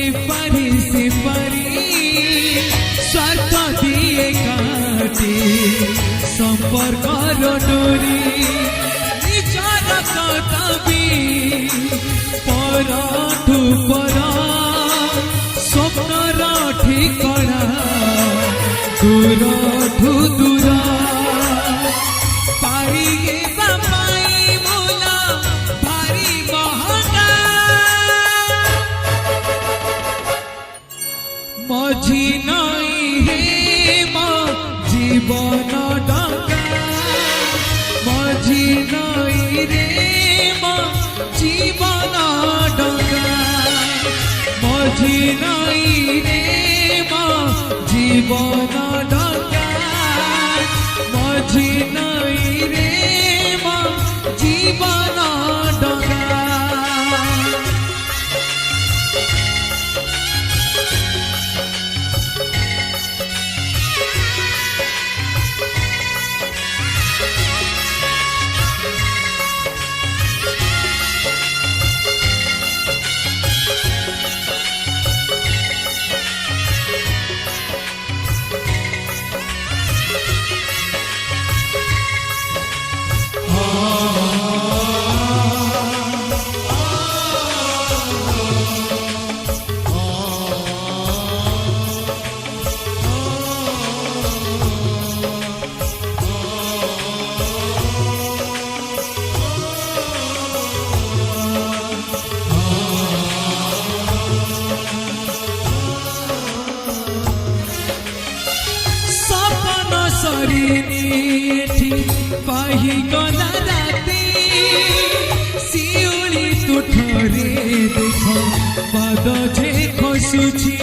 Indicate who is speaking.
Speaker 1: एपारी से पारी स्वार्थ दिए काटे संपर्क डोरी निजर कदमी परठू पर स्वप्नर ठिकଣା दूरठू दूर पाइए बापाई मोला भारी महंगा मझी नई हे मो जीवन डंगा मझी नई रे मो जीवन डंगा मझी नई रे मो जीवन डंगा मझी नई रे मो जीवन डंगा पाही गला राती शिउली तुठरे देख पाद जे खसुची